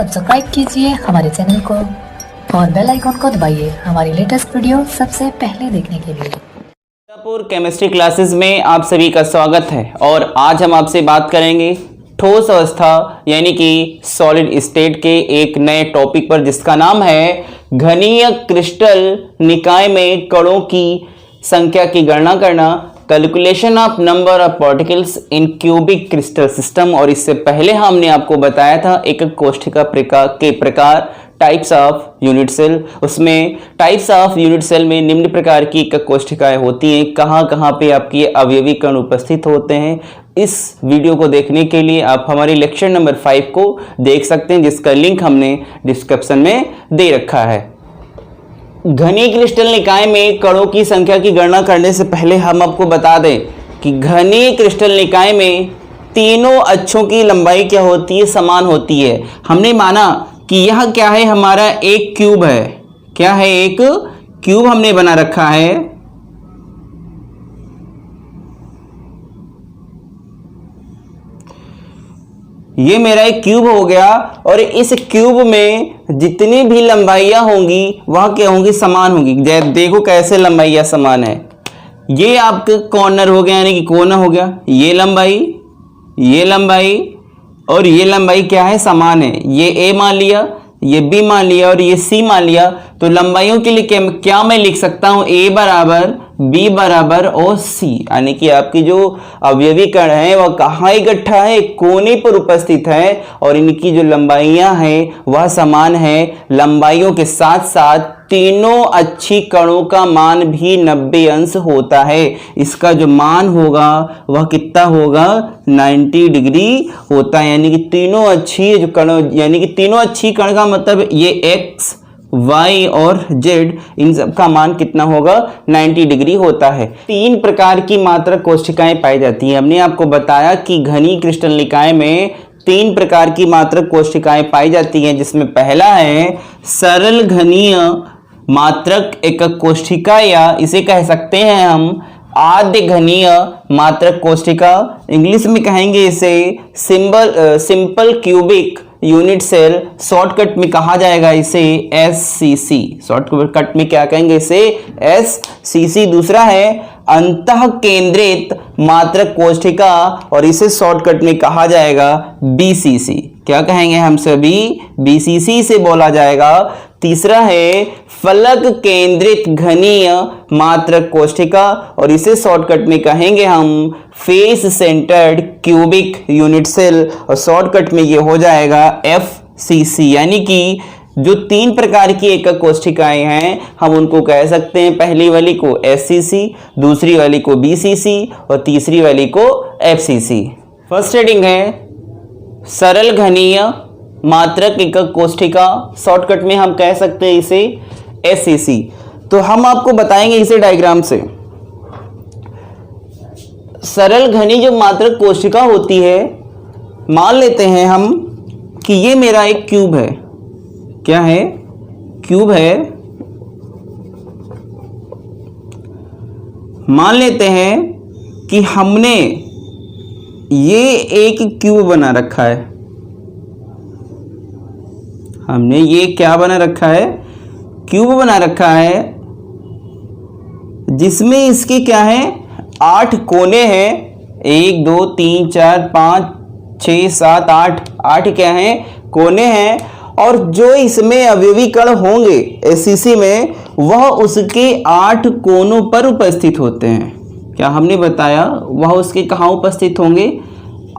Subscribe कीजिए हमारे channel को और बेल आइकन को दबाइए हमारी लेटेस्ट वीडियो सबसे पहले देखने के लिए। मिर्जापुर केमिस्ट्री क्लासेस में आप सभी का स्वागत है और आज हम आपसे बात करेंगे ठोस अवस्था यानी कि सॉलिड स्टेट के एक नए टॉपिक पर, जिसका नाम है घनीय क्रिस्टल निकाय में कणों की संख्या की गणना करना, calculation of number of particles in cubic crystal system. और इससे पहले हमने आपको बताया था एकक कोष्ठिका के प्रकार, टाइप्स ऑफ यूनिट सेल। उसमें टाइप्स ऑफ यूनिट सेल में निम्न प्रकार की एकक कोष्ठिकाएं होती हैं, कहाँ कहाँ पे आपकी अवयवी कण उपस्थित होते हैं। इस वीडियो को देखने के लिए आप हमारी लेक्चर नंबर 5 को देख सकते हैं, जिसका लिंक हमने डिस्क्रिप्शन में दे रखा है। घनीय क्रिस्टल निकाय में कणों की संख्या की गणना करने से पहले हम आपको बता दें कि घनीय क्रिस्टल निकाय में तीनों अक्षों की लंबाई क्या होती है, समान होती है। हमने माना कि यह क्या है, हमारा एक क्यूब है। क्या है, एक क्यूब हमने बना रखा है। ये मेरा एक क्यूब हो गया और इस क्यूब में जितनी भी लंबाइयां होंगी वह क्या होंगी, समान होंगी। देखो कैसे लंबाइयां समान है। ये आपका कॉर्नर हो गया यानी कि कोना हो गया, ये लंबाई और ये लंबाई क्या है, समान है। ये ए मान लिया, ये बी मान लिया और ये सी मान लिया। तो लंबाइयों के लिए क्या मैं लिख सकता हूं, ए बराबर बी बराबर और सी, यानी कि आपकी जो अवयवी कण है वह कहाँ इकट्ठा है, कोने पर उपस्थित है और इनकी जो लंबाइयां हैं वह समान है। लंबाइयों के साथ साथ तीनों अच्छी कणों का मान भी 90 अंश होता है। इसका जो मान होगा वह कितना होगा, 90 डिग्री होता है। यानी कि तीनों अच्छी जो कण, यानी कि तीनों अच्छी कण का मतलब ये एक्स, y और z, इन सब का मान कितना होगा, 90 डिग्री होता है। तीन प्रकार की मात्रक कोष्ठिकाएं पाई जाती हैं। हमने आपको बताया कि घनीय क्रिस्टल निकाय में तीन प्रकार की मात्रक कोष्ठिकाएं पाई जाती हैं, जिसमें पहला है सरल घनीय मात्रक एकक कोष्ठिका, या इसे कह सकते हैं हम आद्य घनीय मात्रक कोष्ठिका। इंग्लिश में कहेंगे इसे simple cubic unit cell, shortcut में कहा जाएगा इसे SCC। शॉर्टकट में क्या कहेंगे इसे, SCC। दूसरा है अंतः केंद्रित मात्रक कोष्ठिका और इसे शॉर्टकट में कहा जाएगा BCC। क्या कहेंगे हम सभी, BCC से बोला जाएगा। तीसरा है फलक केंद्रित घनीय मात्रक कोष्ठिका और इसे शॉर्टकट में कहेंगे हम face centred cubic unit cell और शॉर्टकट में ये हो जाएगा FCC। यानी कि जो तीन प्रकार की एकक कोष्ठिकाएं हैं हम उनको कह सकते हैं, पहली वाली को SCC, दूसरी वाली को BCC और तीसरी वाली को FCC। फर्स्ट हेडिंग है सरल घनीय मात्रक एकक कोष्ठिका, शॉर्टकट में हम कह सकते हैं इसे SCC। तो हम आपको बताएंगे इसे डायग्राम से। सरल घनीय जो मात्रक कोष्ठिका होती है, मान लेते हैं हम कि ये मेरा एक क्यूब है। क्या है, क्यूब है। मान लेते हैं कि हमने ये एक क्यूब बना रखा है। हमने ये क्या बना रखा है, क्यूब बना रखा है, जिसमें इसके क्या है, 8 कोने हैं। 1 2 3 4 5 6 7 8 क्या है, कोने हैं। और जो इसमें अवयवी कण होंगे SCC में, वह उसके 8 कोनों पर उपस्थित होते हैं। क्या हमने बताया, वह उसके कहाँ उपस्थित होंगे,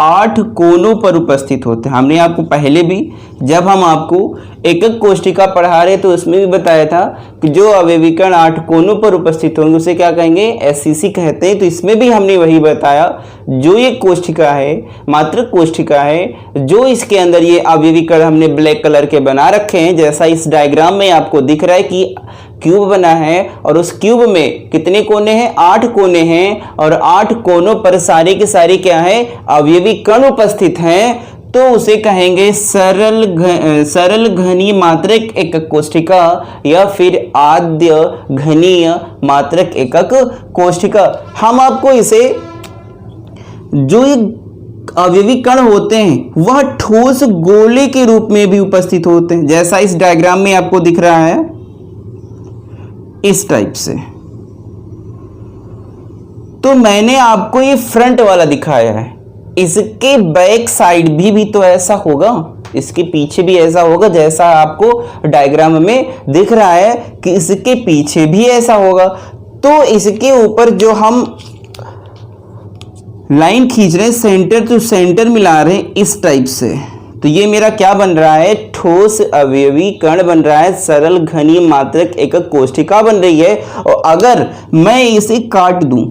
8 कोनों पर उपस्थित होते हैं। हमने आपको पहले भी जब हम आपको एकक कोष्ठिका पढ़ा रहे तो उसमें भी बताया था कि जो अवयवी कण 8 कोनों पर उपस्थित होंगे उसे क्या कहेंगे, SCC कहते हैं। तो इसमें भी हमने वही बताया, जो ये कोष्ठिका है, मात्रक कोष्ठिका है, जो इसके अंदर ये अवयवी कण हमने ब्लैक कलर के बना रखे हैं, जैसा इस डायग्राम में आपको दिख रहा है कि क्यूब बना है और उस क्यूब में कितने कोने हैं, 8 कोने हैं और 8 कोनों पर सारे के सारे क्या है, अवयवी कण उपस्थित हैं। तो उसे कहेंगे सरल घनीय मात्रक एकक कोष्ठिका या फिर आद्य घनीय मात्रक एकक कोष्ठिका। हम आपको इसे जो अवयवी कण होते हैं वह ठोस गोले के रूप में भी उपस्थित होते हैं, जैसा इस डायग्राम में आपको दिख रहा है इस टाइप से। तो मैंने आपको ये फ्रंट वाला दिखाया है, इसके बैक साइड भी तो ऐसा होगा, इसके पीछे भी ऐसा होगा, जैसा आपको डायग्राम में दिख रहा है कि इसके पीछे भी ऐसा होगा। तो इसके ऊपर जो हम लाइन खींच रहे हैं सेंटर टू सेंटर मिला रहे हैं इस टाइप से, तो ये मेरा क्या बन रहा है, ठोस अवयवी कण बन रहा है, सरल घनीय मात्रक एकक कोशिका बन रही है। और अगर मैं इसे काट दूं,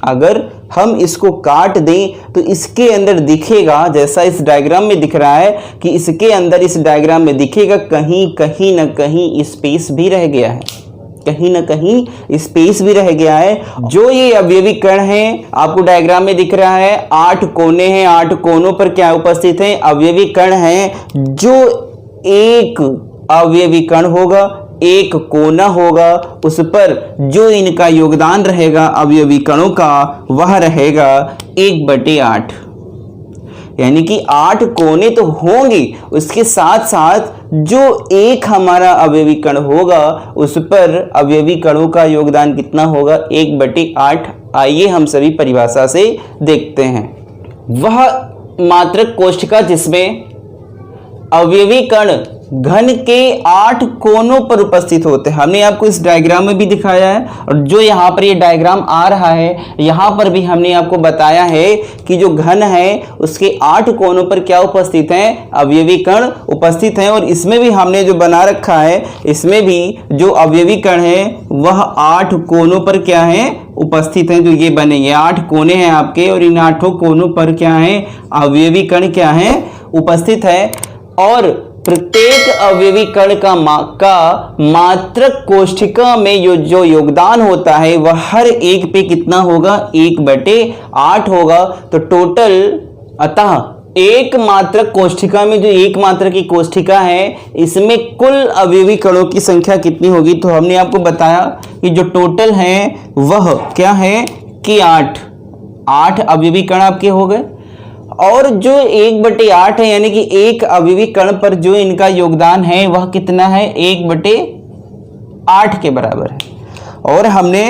अगर हम इसको काट दें तो इसके अंदर दिखेगा, जैसा इस डायग्राम में दिख रहा है कि इसके अंदर इस डायग्राम में दिखेगा कहीं ना कहीं स्पेस भी रह गया है, कहीं ना कहीं स्पेस भी रह गया है। जो ये अवयवी कण हैं आपको डायग्राम में दिख रहा है, 8 कोने हैं, 8 कोनों पर क्या उपस्थित हैं, अवयवी कण हैं। जो एक अवयवी कण होगा, एक कोना होगा, उस पर जो इनका योगदान रहेगा अवयवी कणों का वह रहेगा 1/8, यानी कि 8 कोने तो होंगे, उसके साथ साथ जो एक हमारा अवयवी कण होगा उस पर अवयवी कणों का योगदान कितना होगा, 1/8। आइए हम सभी परिभाषा से देखते हैं। वह मात्रक कोशिका जिसमें अवयवी कण घन के 8 कोनों पर उपस्थित होते हैं, हमने आपको इस डायग्राम में भी दिखाया है। और जो यहाँ पर ये डायग्राम आ रहा है यहाँ पर भी हमने आपको बताया है कि जो घन है उसके 8 कोनों पर क्या उपस्थित हैं, अवयवी कण उपस्थित हैं। और इसमें भी हमने जो बना रखा है, इसमें भी जो अवयवी कण है वह 8 कोनों पर क्या है, उपस्थित हैं। जो ये बने, ये 8 कोने हैं आपके, और इन 8 कोनों पर क्या है, अवयवी कण क्या है, उपस्थित है। और प्रत्येक अवयवी कण का मात्रक कोशिका में जो योगदान होता है वह हर एक पे कितना होगा, 1/8 होगा। तो टोटल, अतः एक मात्रक कोशिका में जो एक मात्रक की कोशिका है इसमें कुल अवयवी कणों की संख्या कितनी होगी, तो हमने आपको बताया कि जो टोटल है वह क्या है कि 8 अवयवी कण आपके हो गए। और जो 1/8 है, यानी कि एक अवयवी कण पर जो इनका योगदान है वह कितना है, 1/8 के बराबर है। और हमने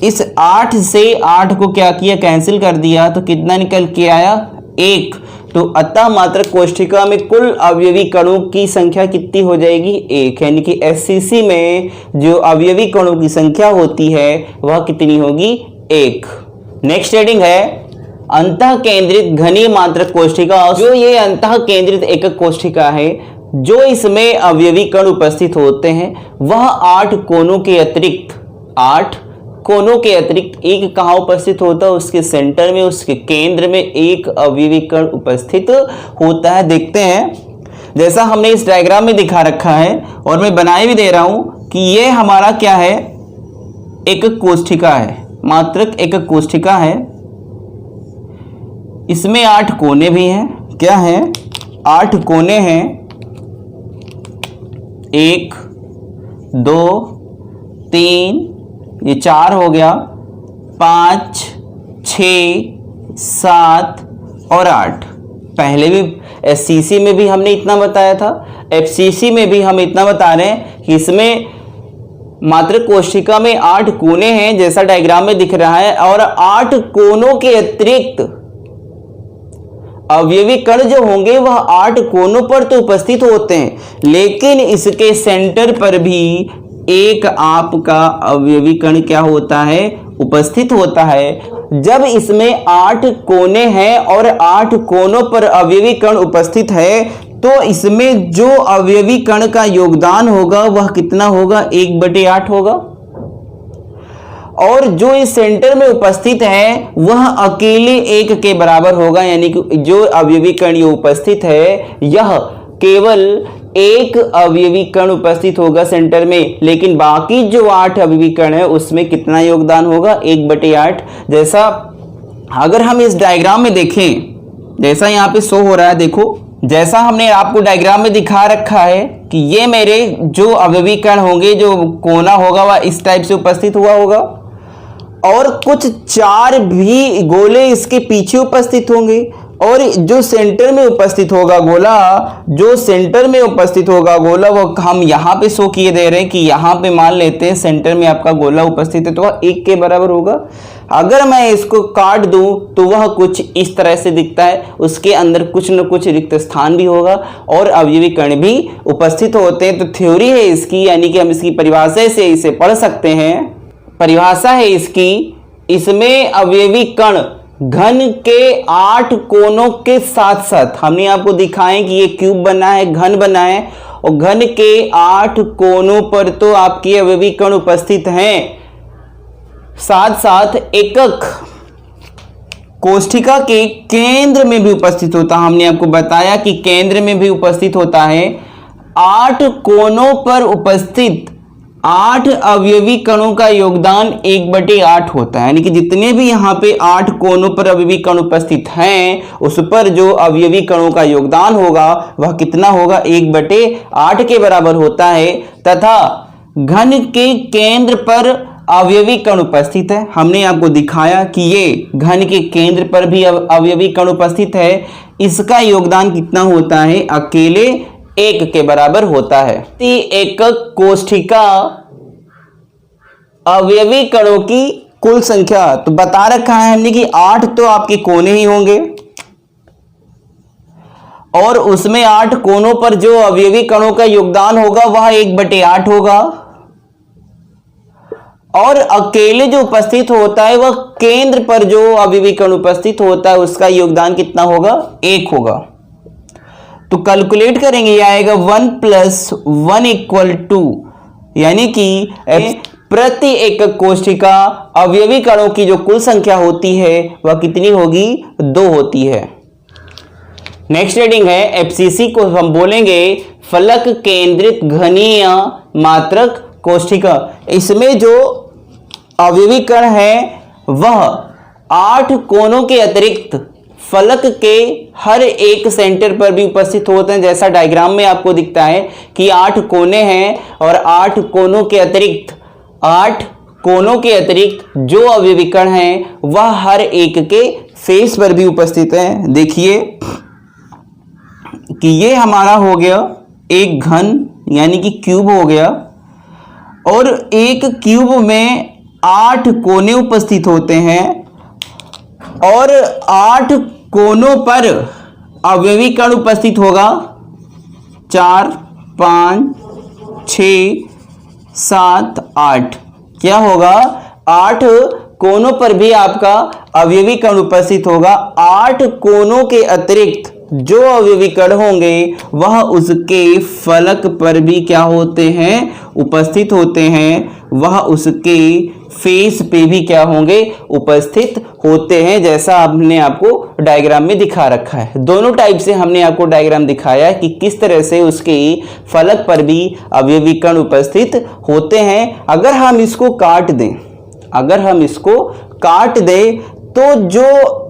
इस 8 से 8 को क्या किया, कैंसिल कर दिया, तो कितना निकल के आया, 1। तो अतः मात्रक कोशिका में कुल अवयवी कणों की संख्या कितनी हो जाएगी, 1, यानी कि एससीसी में जो अवयवी कणों की संख्या होती है वह कितनी होगी, 1। नेक्स्ट हेडिंग है अंतः केंद्रित घनीय मात्रक कोशिका। जो ये अंतः केंद्रित एकक कोशिका है, जो इसमें अवयवी कण उपस्थित होते हैं वह 8 कोनों के अतिरिक्त, 8 कोनों के अतिरिक्त एक कहाँ उपस्थित होता है, उसके सेंटर में, उसके केंद्र में एक अवयवी कण उपस्थित होता है। देखते हैं, जैसा हमने इस डायग्राम में दिखा रखा है और मैं बनाए भी दे रहा हूं कि ये हमारा क्या है, एकक कोशिका है, मात्रक एकक कोशिका है। इसमें 8 कोने भी हैं, क्या है, 8 कोने हैं, 1 2 3, ये 4 हो गया, 5 6 7 और 8। पहले भी एससीसी में भी हमने इतना बताया था, एफसीसी में भी हम इतना बता रहे हैं कि इसमें मात्रक कोशिका में 8 कोने हैं जैसा डायग्राम में दिख रहा है, और 8 कोनों के अतिरिक्त अवयवी कण जो होंगे वह 8 कोनों पर तो उपस्थित होते हैं, लेकिन इसके सेंटर पर भी एक आपका अवयवी कण क्या होता है, उपस्थित होता है। जब इसमें 8 कोने हैं और 8 कोनों पर अवयवी कण उपस्थित है, तो इसमें जो अवयवी कण का योगदान होगा वह कितना होगा, 1/8 होगा। और जो इस सेंटर में उपस्थित है वह अकेले 1 के बराबर होगा, यानी कि जो अवयवी कण ये उपस्थित है यह केवल एक अवयवी कण उपस्थित होगा सेंटर में, लेकिन बाकी जो 8 अवयवी कण है उसमें कितना योगदान होगा, 1/8। जैसा अगर हम इस डायग्राम में देखें, जैसा यहाँ पे शो हो रहा है, देखो जैसा हमने आपको डायग्राम में दिखा रखा है कि ये मेरे जो अवयवी कण होंगे, जो कोना होगा वह इस टाइप से उपस्थित हुआ होगा, और कुछ 4 भी गोले इसके पीछे उपस्थित होंगे, और जो सेंटर में उपस्थित होगा गोला, जो सेंटर में उपस्थित होगा गोला, वो हम यहाँ पे शो किए दे रहे हैं कि यहाँ पे मान लेते हैं सेंटर में आपका गोला उपस्थित है, तो वह 1 के बराबर होगा। अगर मैं इसको काट दूं तो वह कुछ इस तरह से दिखता है, उसके अंदर कुछ न कुछ रिक्त स्थान भी होगा और अवयवी कण भी उपस्थित होते हैं। तो थ्योरी है इसकी, यानी कि हम इसकी परिभाषा से इसे पढ़ सकते हैं। परिभाषा है इसकी, इसमें अवयवी कण घन के 8 कोनों के साथ साथ, हमने आपको दिखाएं कि ये क्यूब बना है, घन बना है, और घन के 8 कोनों पर तो आपके अवयवी कण उपस्थित हैं, साथ साथ एकक कोष्ठिका के केंद्र में भी उपस्थित होता है। हमने आपको बताया कि केंद्र में भी उपस्थित होता है। 8 कोनों पर उपस्थित 8 अवयवी कणों का योगदान 1/8 होता है, यानी कि जितने भी यहाँ पे 8 कोनों पर अवयवी कण उपस्थित हैं, उस पर जो अवयवी कणों का योगदान होगा वह कितना होगा, 1/8 के बराबर होता है। तथा घन के केंद्र पर अवयवी कण उपस्थित है, हमने आपको दिखाया कि ये घन के केंद्र पर भी अवयवी कण उपस्थित है, इसका योगदान कितना होता है, अकेले 1 के बराबर होता है। एकक कोष्ठिका अवयवी कणों की कुल संख्या तो बता रखा है हमने कि 8 तो आपके कोने ही होंगे, और उसमें 8 कोनों पर जो अवयवी कणों का योगदान होगा वह 1/8 होगा, और अकेले जो उपस्थित होता है वह केंद्र पर जो अवयवी कण उपस्थित होता है उसका योगदान कितना होगा, 1 होगा। तो कैलकुलेट करेंगे, यह आएगा 1 + 1 = 2, यानी कि प्रति एकक कोष्ठिका अवयवी कणों की जो कुल संख्या होती है वह कितनी होगी, 2 होती है। नेक्स्ट रीडिंग है एफसीसी को हम बोलेंगे फलक केंद्रित घनीय मात्रक कोष्ठिका। इसमें जो अवयवी कण है वह 8 कोनों के अतिरिक्त फलक के हर एक सेंटर पर भी उपस्थित होते हैं। जैसा डायग्राम में आपको दिखता है कि 8 कोने हैं और 8 कोनों के अतिरिक्त 8 कोनों के अतिरिक्त जो अवयवी कण हैं वह हर एक के फेस पर भी उपस्थित हैं। देखिए कि ये हमारा हो गया एक घन यानी कि क्यूब हो गया, और एक क्यूब में 8 कोने उपस्थित होते हैं और 8 कोनों पर अवयवी कण उपस्थित होगा 4, 5, 6, 7, 8। क्या होगा, 8 कोनों पर भी आपका अवयवी कण उपस्थित होगा। 8 कोनों के अतिरिक्त जो अवयवी कण होंगे वह उसके फलक पर भी क्या होते हैं, उपस्थित होते हैं। वह उसके फेस पे भी क्या होंगे, उपस्थित होते हैं, जैसा हमने आपको डायग्राम में दिखा रखा है। दोनों टाइप से हमने आपको डायग्राम दिखाया है कि किस तरह से उसके फलक पर भी अवयवी कण उपस्थित होते हैं। अगर हम इसको काट दें तो जो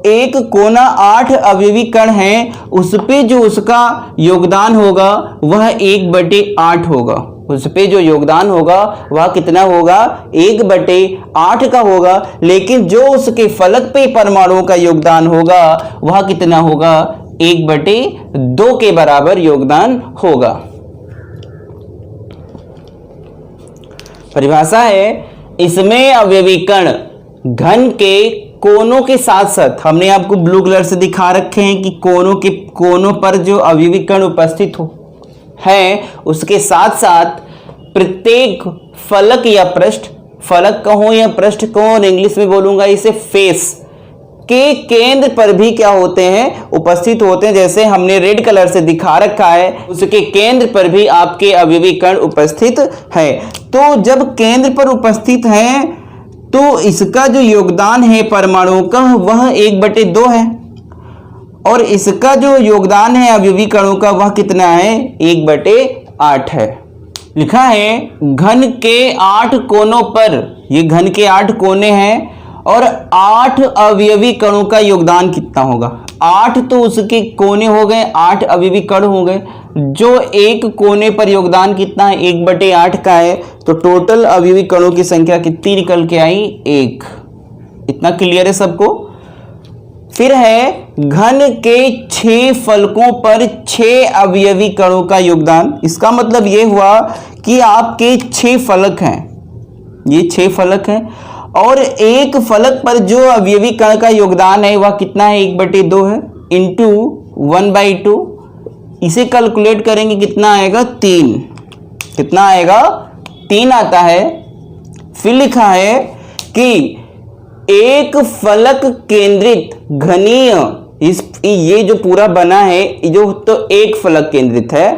एक कोना 8 अवयवी कण हैं उस पे जो उसका योगदान होगा वह 1/8 होगा। उस पे जो योगदान होगा वह कितना होगा, 1/8 का होगा। लेकिन जो उसके फलक पे परमाणुओं का योगदान होगा वह कितना होगा, 1/2 के बराबर योगदान होगा। परिभाषा है, इसमें अवयवी कण घन के कोनों के साथ साथ, हमने आपको ब्लू कलर से दिखा रखे हैं कि कोनों पर जो अवयवी कण उपस्थित हैं उसके साथ साथ प्रत्येक फलक या पृष्ठ, फलक कहो या पृष्ठ कहो और इंग्लिश में बोलूंगा इसे फेस के केंद्र पर भी क्या होते हैं, उपस्थित होते हैं। जैसे हमने रेड कलर से दिखा रखा है, उसके केंद्र पर भी आपके अवयवी कण उपस्थित है। तो जब केंद्र पर उपस्थित हैं तो इसका जो योगदान है परमाणुओं का वह 1/2 है, और इसका जो योगदान है अवयवी कणों का वह कितना है, 1/8 है। लिखा है घन के 8 कोनों पर, ये घन के 8 कोने हैं और 8 अवयवी कणों का योगदान कितना होगा। 8 तो उसके कोने हो गए, 8 अवयवी कण हो गए। जो एक कोने पर योगदान कितना है, 1/8 का है। तो टोटल अवयवी कणों की संख्या कितनी निकल के आई, 1। इतना क्लियर है सबको। फिर है घन के 6 फलकों पर 6 अवयवी कणों का योगदान। इसका मतलब ये हुआ कि आपके 6 फलक हैं, ये 6 फलक हैं और एक फलक पर जो अवयवी कण का योगदान है वह कितना है, 1/2 है इंटू 1/2। इसे कैलकुलेट करेंगे कितना आएगा, 3। कितना आएगा, 3 आता है। फिर लिखा है कि एक फलक केंद्रित घनीय, ये जो पूरा बना है जो, तो एक फलक केंद्रित है,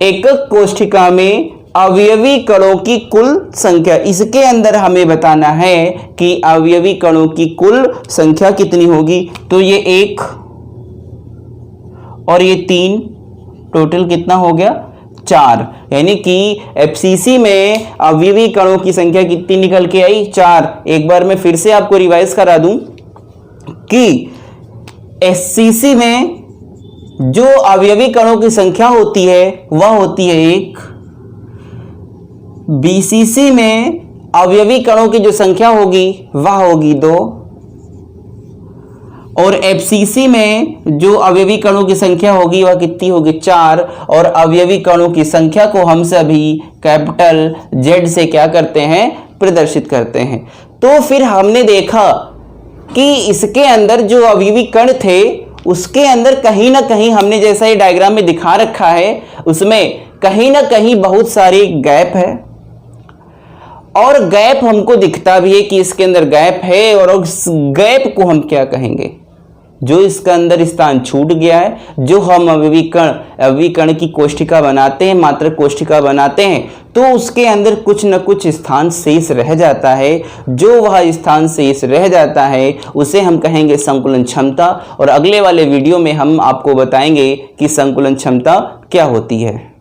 एकक कोष्ठिका में अवयवी कणों की कुल संख्या। इसके अंदर हमें बताना है कि अवयवी कणों की कुल संख्या कितनी होगी। तो ये 1 और ये 3, टोटल कितना हो गया, 4। यानी कि एफसीसी में अवयवी कणों की संख्या कितनी निकल के आई, 4। एक बार मैं फिर से आपको रिवाइज करा दूं कि एससीसी में जो अवयवी कणों की संख्या होती है वह होती है 1। बीसीसी में अवयवी कणों की जो संख्या होगी वह होगी 2 और एफसीसी में जो अवयवी कणों की संख्या होगी वह कितनी होगी, 4। और अवयवी कणों की संख्या को हम सभी कैपिटल Z से क्या करते हैं, प्रदर्शित करते हैं। तो फिर हमने देखा कि इसके अंदर जो अवयवी कण थे उसके अंदर कहीं ना कहीं हमने, जैसा ये डायग्राम में दिखा रखा है, उसमें कहीं ना कहीं बहुत सारे गैप है और गैप हमको दिखता भी है कि इसके अंदर गैप है। और उस गैप को हम क्या कहेंगे, जो इसके अंदर स्थान छूट गया है, जो हम अवयवी कण की कोष्ठिका बनाते हैं, मात्रक कोष्ठिका बनाते हैं, तो उसके अंदर कुछ न कुछ स्थान शेष रह जाता है। जो वह स्थान शेष रह जाता है उसे हम कहेंगे संकुलन क्षमता। और अगले वाले वीडियो में हम आपको बताएंगे कि संकुलन क्षमता क्या होती है।